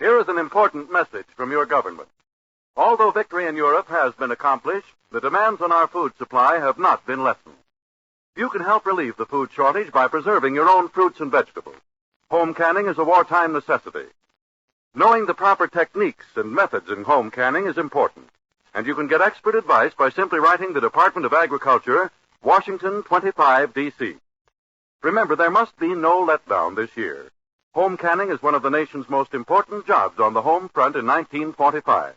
Here is an important message from your government. Although victory in Europe has been accomplished, the demands on our food supply have not been lessened. You can help relieve the food shortage by preserving your own fruits and vegetables. Home canning is a wartime necessity. Knowing the proper techniques and methods in home canning is important, and you can get expert advice by simply writing the Department of Agriculture, Washington 25, D.C. Remember, there must be no letdown this year. Home canning is one of the nation's most important jobs on the home front in 1945.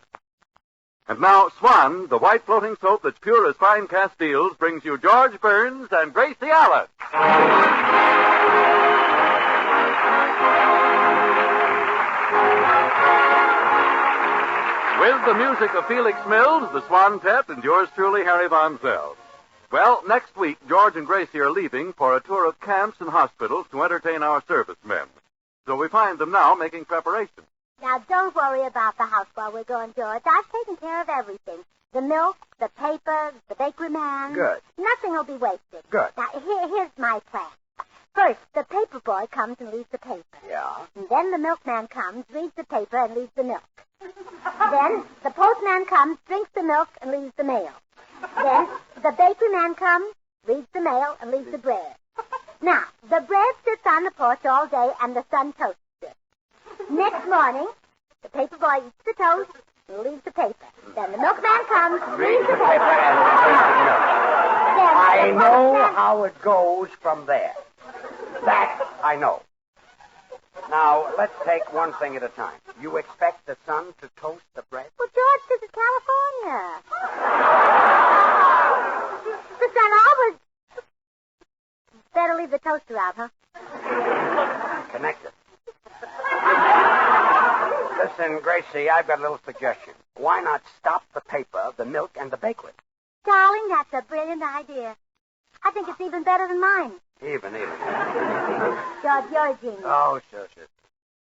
And now, Swan, the white floating soap that's pure as fine Castiles, brings you George Burns and Gracie Allen. With the music of Felix Mills, the Swan-Tette, and yours truly, Harry Von Zell. Well, next week, George and Gracie are leaving for a tour of camps and hospitals to entertain our servicemen. So we find them now making preparations. Now, don't worry about the house while we're going, George. I've taken care of everything. The milk, the paper, the bakery man. Good. Nothing will be wasted. Good. Now, here's my plan. First, the paper boy comes and leaves the paper. Yeah? And then the milkman comes, reads the paper, and leaves the milk. Then the postman comes, drinks the milk, and leaves the mail. Then the bakery man comes, reads the mail, and leaves the bread. Now, the bread sits on the porch all day, and the sun toasts it. Next morning, the paper boy eats the toast and leaves the paper. Then the milkman comes, reads the paper, and I know how it goes from there. That I know. Now, let's take one thing at a time. You expect the sun to toast the bread? Well, George, this is California. The sun always... Better leave the toaster out, huh? Connected. Listen, Gracie, I've got a little suggestion. Why not stop the paper, the milk, and the bakery? Darling, that's a brilliant idea. I think it's even better than mine. Even. George, you're a genius. Oh, sure.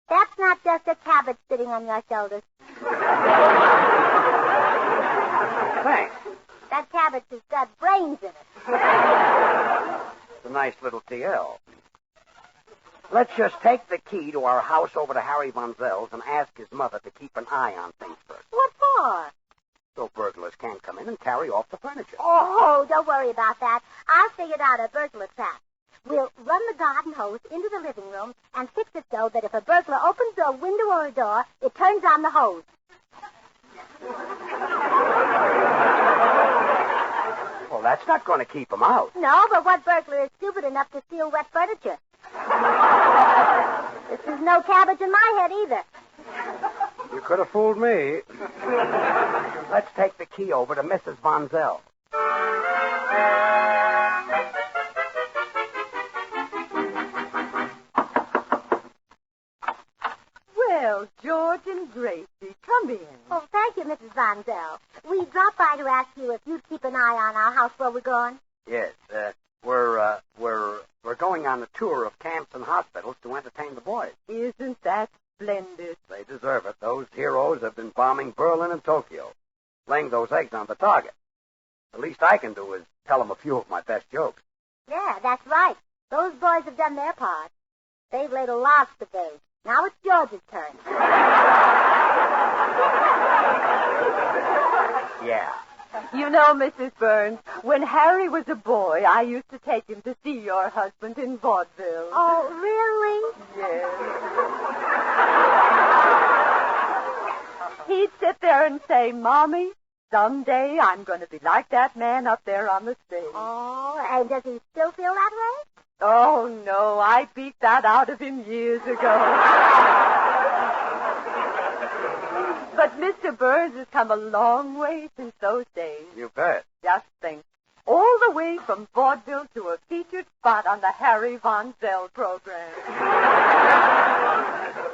That's not just a cabbage sitting on your shoulders. Thanks. That cabbage has got brains in it. It's a nice little TL. Let's just take the key to our house over to Harry Von Zell's and ask his mother to keep an eye on things first. What for? So burglars can't come in and carry off the furniture. Oh, don't worry about that. I figured out a burglar trap. We'll run the garden hose into the living room and fix it so that if a burglar opens a window or a door, it turns on the hose. Well, that's not going to keep him out. No, but what burglar is stupid enough to steal wet furniture? This is no cabbage in my head either. You could have fooled me. Let's take the key over to Mrs. Von Zell. Well, George and Gracie, come in. Oh, thank you, Mrs. Von Zell. We dropped by to ask you if you'd keep an eye on our house while we're gone. Yes, we're going on a tour of camps and hospitals to entertain the boys. Isn't that splendid? They deserve it. Those heroes have been bombing Berlin and Tokyo, laying those eggs on the target. The least I can do is tell them a few of my best jokes. Yeah, that's right. Those boys have done their part. They've laid a lobster bait. Now it's George's turn. Yeah. You know, Mrs. Burns, when Harry was a boy, I used to take him to see your husband in vaudeville. Oh, really? Yes. He'd sit there and say, Mommy, someday I'm going to be like that man up there on the stage. Oh, and does he still feel that way? Oh, no, I beat that out of him years ago. But Mr. Burns has come a long way since those days. You bet. Just think. All the way from vaudeville to a featured spot on the Harry Von Zell program.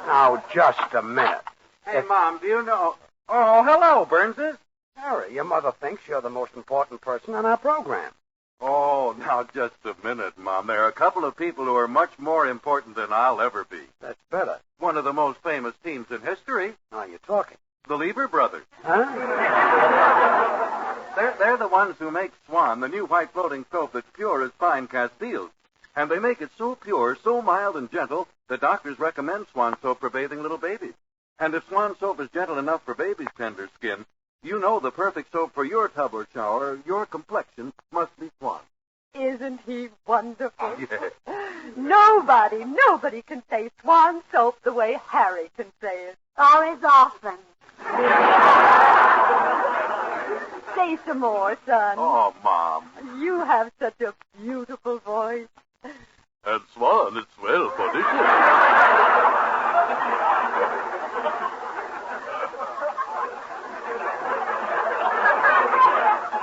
Now, just a minute. Hey, Mom, do you know... Oh, hello, Burnses. Harry, your mother thinks you're the most important person on our program. Oh, now, just a minute, Mom. There are a couple of people who are much more important than I'll ever be. That's better. One of the most famous teams in history. Now you're talking. The Lever Brothers. Huh? They're the ones who make Swan, the new white floating soap that's pure as fine Castiles. And they make it so pure, so mild and gentle, that doctors recommend Swan soap for bathing little babies. And if Swan soap is gentle enough for baby's tender skin, you know the perfect soap for your tub or shower, your complexion, must be Swan. Isn't he wonderful? Yes. Nobody can say Swan soap the way Harry can say it. Or as often. Say some more, son. Oh, Mom. You have such a beautiful voice. And Swan is swell for this.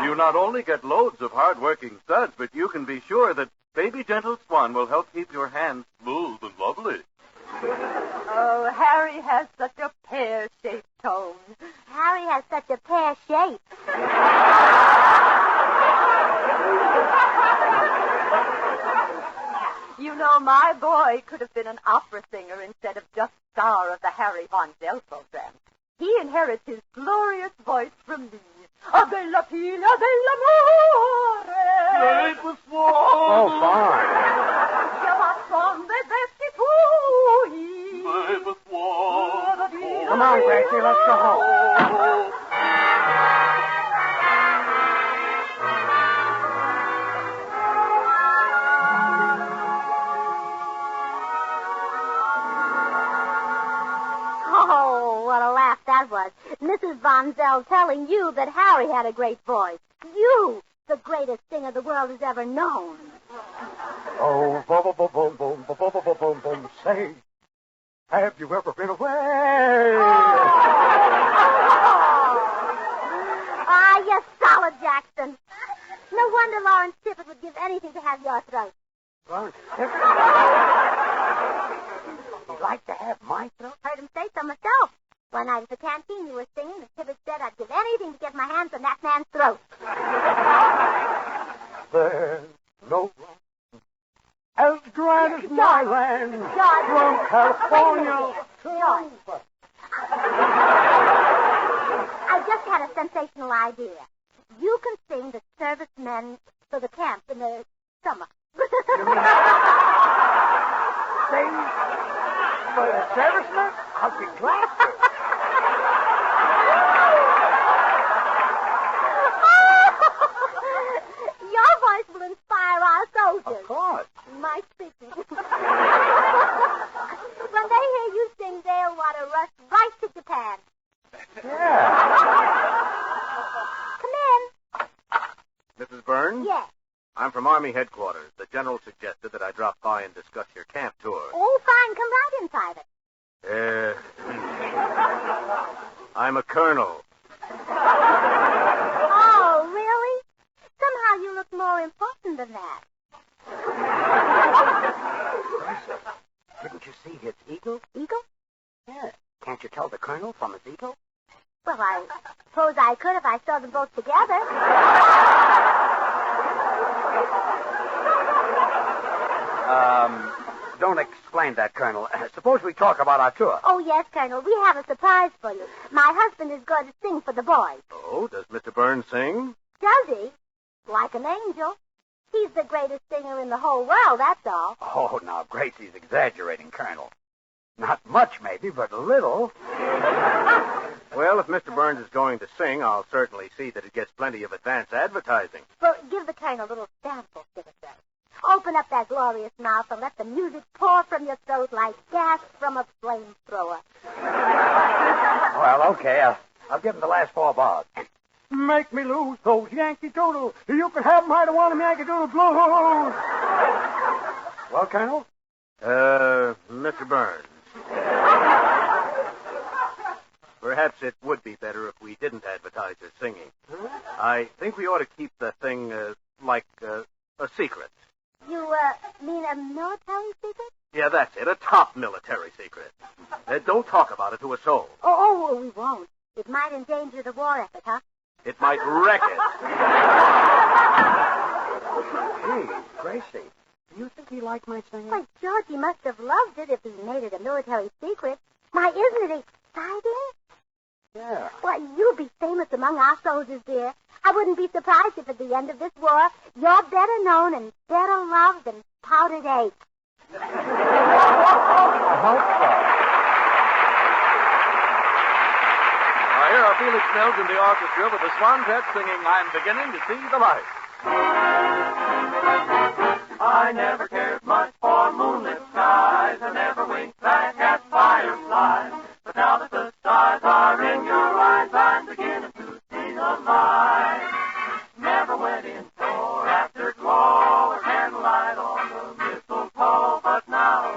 You not only get loads of hard-working studs, but you can be sure that Baby Gentle Swan will help keep your hands smooth and lovely. Oh, Harry has such a pear-shaped tone. Harry has such a pear shape. You know, my boy could have been an opera singer instead of just star of the Harry Von Zell program. He inherits his glorious voice from me. A bella figlia dell'amore. Oh, fine. Chiama son dei vesti tuoi. Come on, Gracie, let's go home. Oh, what a laugh that was. Mrs. Von Zell telling you that Harry had a great voice. You, the greatest singer the world has ever known. Oh, boom, boom, boom, boom, boom, boom, boom, boom, boom, boom. Say, have you ever been away? Ah, you solid, Jackson. No wonder Lawrence Tippett would give anything to have your throat. Lawrence Tippett? You'd like to have my throat? Heard him say so myself. One night at the canteen you were singing, and Tippett said I'd give anything to get my hands on that man's throat. There's no one as grand as my land, George. from California. George. I just had a sensational idea. You can sing the servicemen for the camp in the summer. Sing for the servicemen? I'll be glad to. Your voice will inspire our soldiers. Of course. My speaking. When they hear you sing, they'll want to rush right to Japan. Yeah. Come in. Mrs. Burns? Yes. I'm from Army headquarters. The general suggested that I drop by and discuss your camp tour. Oh, fine. Come right in, Private. I'm a colonel. Oh, really? Somehow you look more important than that. Didn't you see his eagle? Eagle? Yeah. Can't you tell the colonel from his eagle? Well, I suppose I could if I saw them both together. Don't explain that, Colonel. Suppose we talk about our tour. Oh, yes, Colonel. We have a surprise for you. My husband is going to sing for the boys. Oh, does Mr. Burns sing? Does he? Like an angel. He's the greatest singer in the whole world, that's all. Oh, now, Gracie's exaggerating, Colonel. Not much, maybe, but a little. Well, if Mr. Burns is going to sing, I'll certainly see that it gets plenty of advance advertising. Well, give the Colonel a little sample, Citizen. Open up that glorious mouth and let the music pour from your throat like gas from a flamethrower. Well, okay. I'll give him the last 4 bars. Make me lose those Yankee Doodle. You can have them. I don't want them Yankee Doodle blues. Well, Colonel? Mr. Burns. Perhaps it would be better if we didn't advertise your singing. I think we ought to keep the thing, like a secret. You, mean a military secret? Yeah, that's it. A top military secret. Don't talk about it to a soul. Oh, we won't. It might endanger the war effort, huh? It might wreck it. Gee, Gracie, do you think he liked my singing? Why, George, he must have loved it if he made it a military secret. Why, isn't it exciting? Yeah. Why, you'll be famous among our soldiers, dear. I wouldn't be surprised if at the end of this war, you're better known and better loved than powdered egg. I hope so. are Felix Mills and the orchestra with the Swantet singing I'm Beginning to See the Light. I never cared much for moonlit skies. I never winked back at fireflies. But now that the stars are in your eyes, I'm beginning to see the light. Never went in for afterglow or candlelight on the mistletoe. But now,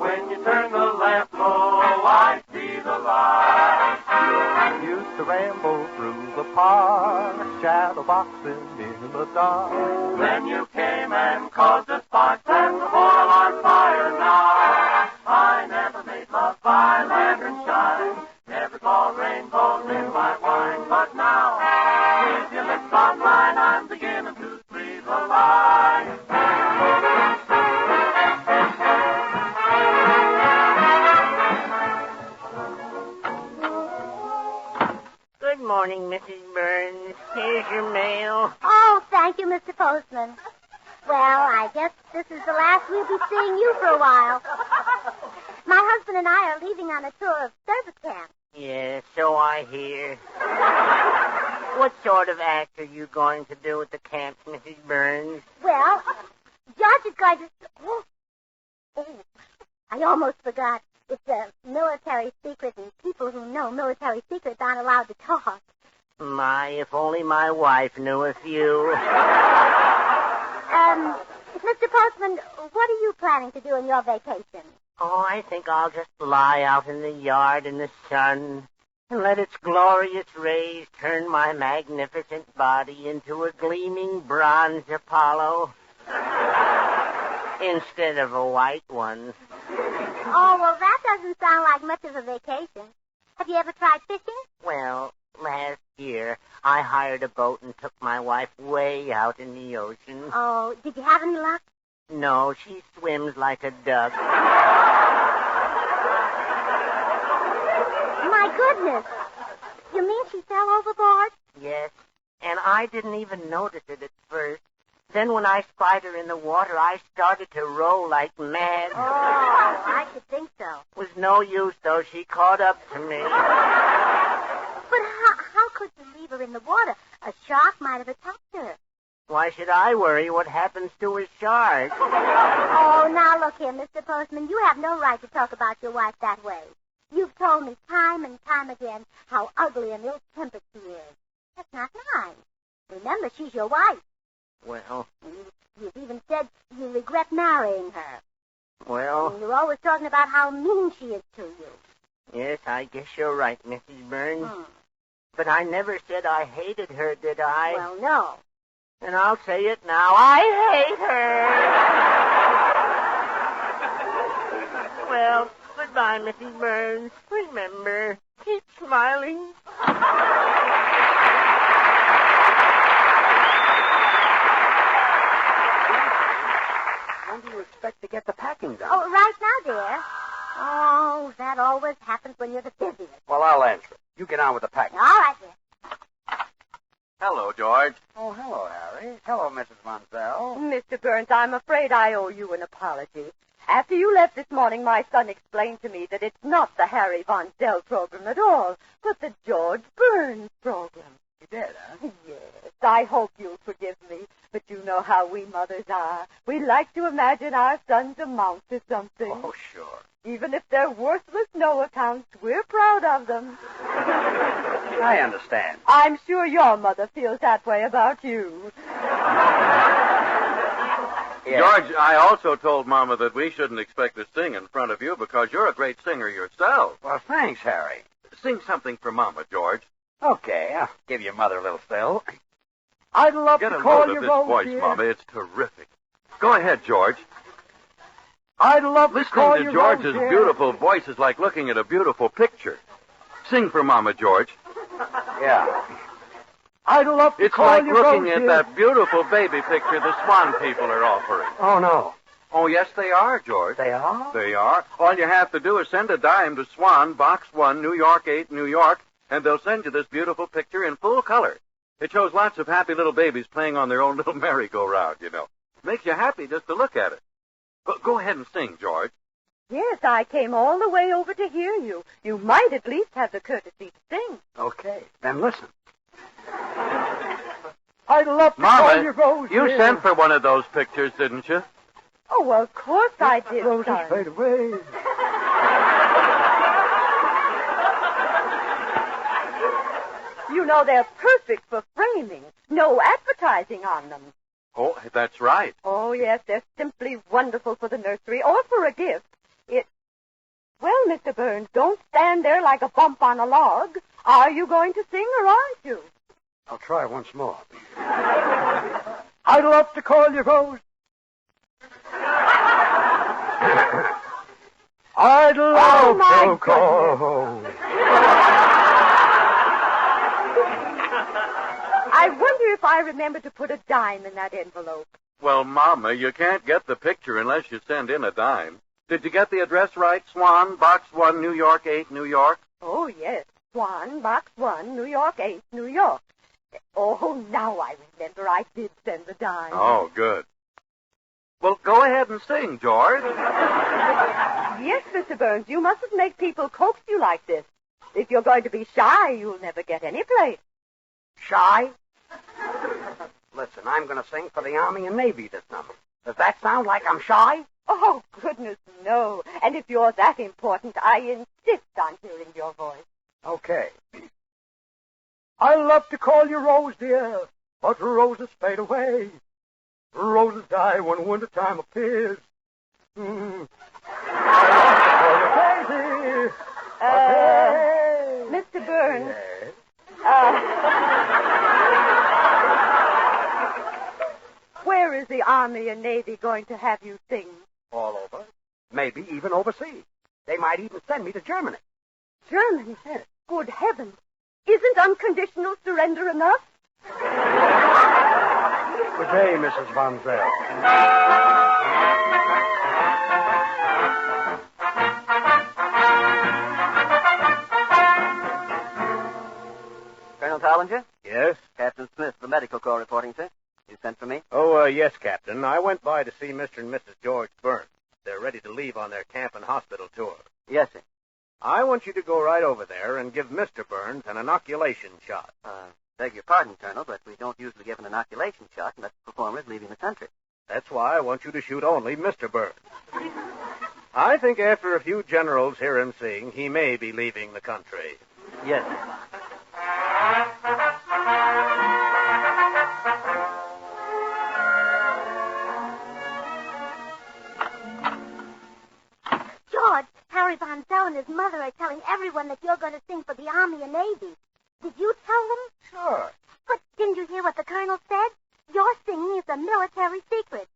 when you turn the lamp low, I see the light. I used to ramble through the park, shadow boxing in the dark. Then you came and caused a spark and the whole our fire now. I never made love by lantern shine, never saw rainbows in my wine. But now, with your lips on mine, I'm beginning to breathe the light. Good morning, Mrs. Burns. Here's your mail. Oh, thank you, Mr. Postman. Well, I guess this is the last we'll be seeing you for a while. My husband and I are leaving on a tour of service camp. Yeah, so I hear. What sort of act are you going to do at the camp, Mrs. Burns? Well, George is going to... Oh, I almost forgot. It's a military secret, and people who know military secrets aren't allowed to talk. My, if only my wife knew a few. Mr. Postman, what are you planning to do in your vacation? Oh, I think I'll just lie out in the yard in the sun and let its glorious rays turn my magnificent body into a gleaming bronze Apollo instead of a white one. Oh, well, that doesn't sound like much of a vacation. Have you ever tried fishing? Well, last year I hired a boat and took my wife way out in the ocean. Oh, did you have any luck? No, she swims like a duck. My goodness. You mean she fell overboard? Yes, and I didn't even notice it at first. Then when I spied her in the water, I started to row like mad. Oh, I should think so. Was no use, though. She caught up to me. But how could you leave her in the water? A shark might have attacked her. Why should I worry what happens to a shark? Oh, now look here, Mr. Postman. You have no right to talk about your wife that way. You've told me time and time again how ugly and ill-tempered she is. That's not nice. Remember, she's your wife. Well... You've even said you regret marrying her. Well... And you're always talking about how mean she is to you. Yes, I guess you're right, Mrs. Burns. But I never said I hated her, did I? Well, no. And I'll say it now. I hate her. Well, goodbye, Mrs. Burns. Remember, keep smiling. When do you expect to get the packing done? Oh, right now, dear. Oh, that always happens when you're the busiest. Well, I'll answer it. You get on with the packing. All right, dear. Hello, George. Oh, hello, Harry. Hello, Mrs. Monsell. Mr. Burns, I'm afraid I owe you an apology. After you left this morning, my son explained to me that it's not the Harry Von Zell program at all, but the George Burns program. You did, huh? Yes, I hope you'll forgive me, but you know how we mothers are. We like to imagine our sons amount to something. Oh, sure. Even if they're worthless no-accounts, we're proud of them. I understand. I'm sure your mother feels that way about you. Yes. George, I also told Mama that we shouldn't expect to sing in front of you because you're a great singer yourself. Well, thanks, Harry. Sing something for Mama, George. Okay, I'll give you Mother a little fill. I'd love Get to a call load you of this Rose, voice, dear. Mama. It's terrific. Go ahead, George. I'd love to call Listening you to George's Rose, dear. beautiful voice is like looking at a beautiful picture. Sing for Mama, George. Yeah. I'd love to It's call like you looking Rose, at dear. that beautiful baby picture the Swan people are offering. Oh, no. Oh, yes, they are, George. They are? They are. All you have to do is send a dime to Swan, Box 1, New York 8, New York, and they'll send you this beautiful picture in full color. It shows lots of happy little babies playing on their own little merry-go-round, you know. Makes you happy just to look at it. But go ahead and sing, George. Yes, I came all the way over to hear you. You might at least have the courtesy to sing. Okay, then listen. I'd love to call you Mama, Rose. you dear. sent for one of those pictures, didn't you? Oh, well, of course I did, Roses son. fade away. You know, they're perfect for framing. No advertising on them. Oh, that's right. Oh, yes, they're simply wonderful for the nursery or for a gift. Well, Mr. Burns, don't stand there like a bump on a log. Are you going to sing or aren't you? I'll try once more. I'd love to call you Rose. I'd love my to call. I wonder if I remember to put a dime in that envelope. Well, Mama, you can't get the picture unless you send in a dime. Did you get the address right? Swan, Box 1, New York 8, New York? Oh, yes. Swan, Box 1, New York 8, New York. Oh, now I remember I did send the dime. Oh, good. Well, go ahead and sing, George. Yes, Mr. Burns, you mustn't make people coax you like this. If you're going to be shy, you'll never get any place. Shy? Listen, I'm going to sing for the Army and Navy this summer. Does that sound like I'm shy? Oh, goodness, no. And if you're that important, I insist on hearing your voice. Okay. I love to call you Rose, dear, but roses fade away. Roses die when wintertime appears. I love to call you Daisy. Hey. Mr. Burns. Yes. Where is the Army and Navy going to have you sing? All over. Maybe even overseas. They might even send me to Germany. Germany? Good heavens. Isn't unconditional surrender enough? Good day, Mrs. Von Zell. Colonel Tollinger? Yes? Captain Smith, the medical corps reporting, sir. You sent for me? Oh, yes, Captain. I went by to see Mr. and Mrs. George Burns. They're ready to leave on their camp and hospital tour. Yes, sir. I want you to go right over there and give Mr. Burns an inoculation shot. Beg your pardon, Colonel, but we don't usually give an inoculation shot unless the performer is leaving the country. That's why I want you to shoot only Mr. Burns. I think after a few generals hear him sing, he may be leaving the country. Yes, sir. George, Harry Von Zell and his mother are telling everyone that you're going to sing for the Army and Navy. Did you tell them? Sure. But didn't you hear what the colonel said? Your singing is a military secret.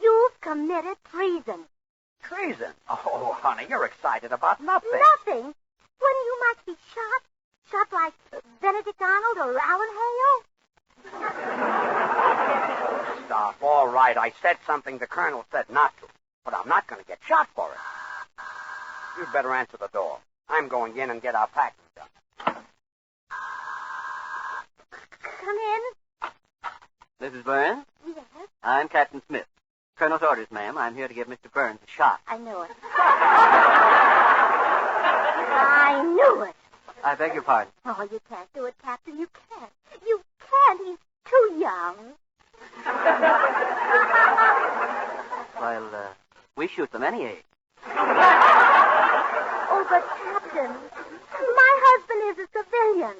You've committed treason. Treason? Oh, honey, you're excited about nothing. Nothing? When you might be shot? Shot like Benedict Arnold or Alan Hale? Stop. All right, I said something the colonel said not to. But I'm not going to get shot for it. You'd better answer the door. I'm going in and get our packing done. Come in. Mrs. Burns? Yes, I'm Captain Smith. Colonel's orders, ma'am. I'm here to give Mr. Burns a shot. I knew it. I knew it. I beg your pardon. Oh, you can't do it, Captain. You can't. You can't. He's too young. Well, we shoot them any age. Oh, but, Captain, my husband is a civilian.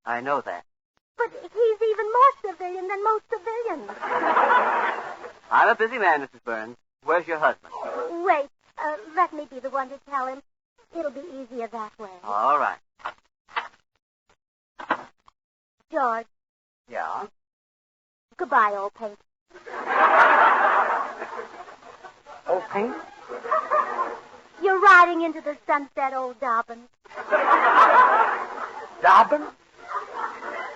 I know that. But he's even more civilian than most civilians. I'm a busy man, Mrs. Burns. Where's your husband? Wait, let me be the one to tell him. It'll be easier that way. All right. George, Yeah? goodbye, old paint. Old paint? You're riding into the sunset, old Dobbin. Dobbin?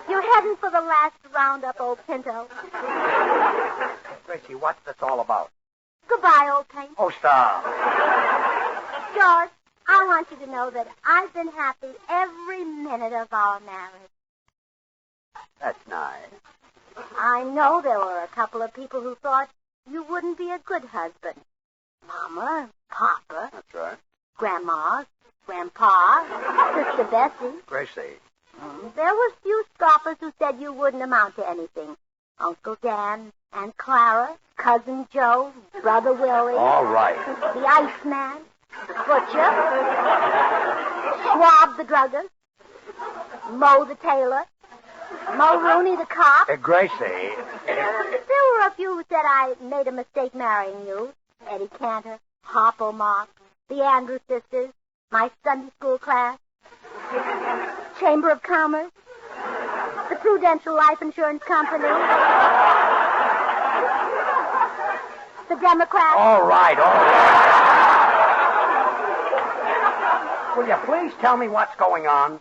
You're heading for the last roundup, old Pinto. Gracie, what's this all about? Goodbye, old paint. Oh, stop. George, I want you to know that I've been happy every minute of our marriage. That's nice. I know there were a couple of people who thought you wouldn't be a good husband. Mama, Papa, That's right. Grandma, Grandpa, Sister Bessie. Gracie. There were few scoffers who said you wouldn't amount to anything. Uncle Dan, Aunt Clara, Cousin Joe, Brother Willie. All right. The Iceman, the Butcher, Schwab the druggist, Moe the tailor, Mo Rooney the cop. Gracie. There were a few who said I made a mistake marrying you. Eddie Cantor, Harpo Marx, the Andrews sisters, my Sunday school class, Chamber of Commerce, the Prudential Life Insurance Company, the Democrats. All right. Will you please tell me what's going on?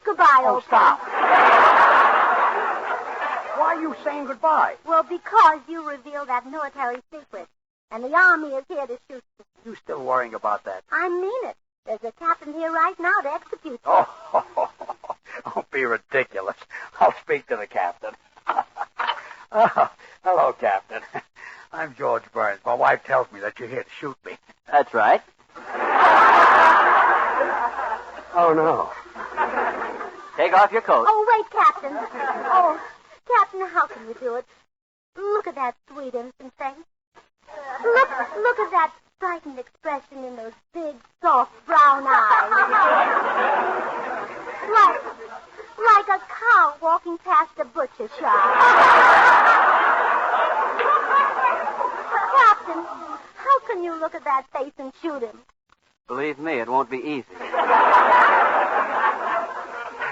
Goodbye, old Stop. Why are you saying goodbye? Well, because you revealed that military secret, and the Army is here to shoot you. You still worrying about that? I mean it. There's a captain here right now to execute you. Oh, don't be ridiculous. I'll speak to the captain. Oh, hello, Captain. I'm George Burns. My wife tells me that you're here to shoot me. That's right. Oh, no. Take off your coat. Oh, wait, Captain. Oh, Captain, how can you do it? Look at that sweet, innocent face. Look at that frightened expression in those big, soft, brown eyes. Like a cow walking past a butcher shop. Captain, how can you look at that face and shoot him? Believe me, it won't be easy.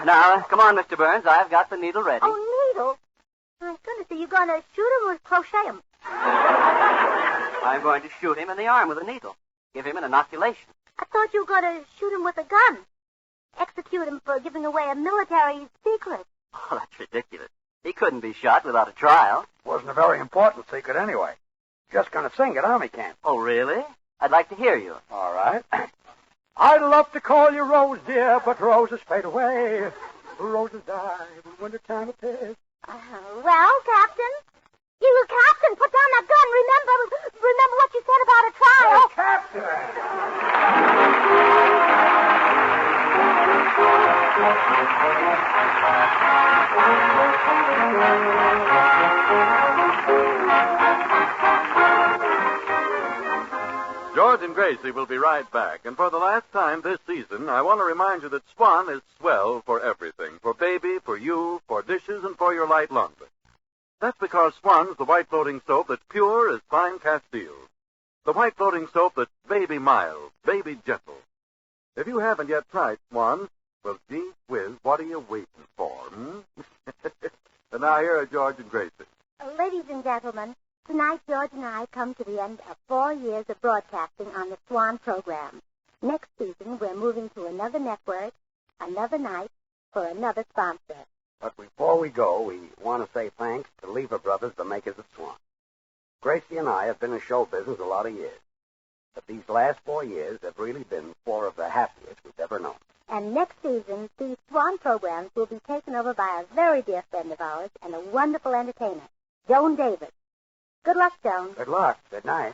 Now, come on, Mr. Burns. I've got the needle ready. Oh, needle? My goodness, are you going to shoot him or crochet him? I'm going to shoot him in the arm with a needle. Give him an inoculation. I thought you were going to shoot him with a gun. Execute him for giving away a military secret. Oh, that's ridiculous. He couldn't be shot without a trial. Wasn't a very important secret anyway. Just going to sing at Army camp. Oh, really? I'd like to hear you. All right. I'd love to call you Rose, dear, but roses fade away. Roses die when wintertime appears. Well, Captain? You, Captain, put down that gun. Remember what you said about a trial. George and Gracie will be right back. And for the last time this season, I want to remind you that Swan is swell for everything. For baby, for you, for dishes, and for your light laundry. That's because Swan's the white floating soap that's pure as fine Castile. The white floating soap that's baby mild, baby gentle. If you haven't yet tried Swan, well, gee whiz, what are you waiting for, And now here are George and Gracie. Ladies and gentlemen, tonight George and I come to the end of 4 years of broadcasting on the Swan program. Next season, we're moving to another network, another night, for another sponsor. But before we go, we want to say thanks to Lever Brothers, the makers of Swan. Gracie and I have been in show business a lot of years. But these last 4 years have really been 4 of the happiest we've ever known. And next season, these Swan programs will be taken over by a very dear friend of ours and a wonderful entertainer, Joan Davis. Good luck, Joan. Good luck. Good night.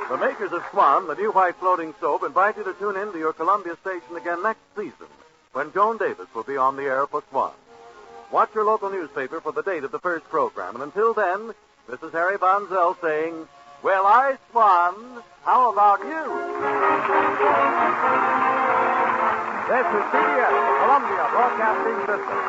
The makers of Swan, the new white floating soap, invite you to tune in to your Columbia station again next season, when Joan Davis will be on the air for Swan. Watch your local newspaper for the date of the first program, and until then, this is Harry Von Zell saying, well, I, Swan, how about you? This is CBS, the Columbia Broadcasting System.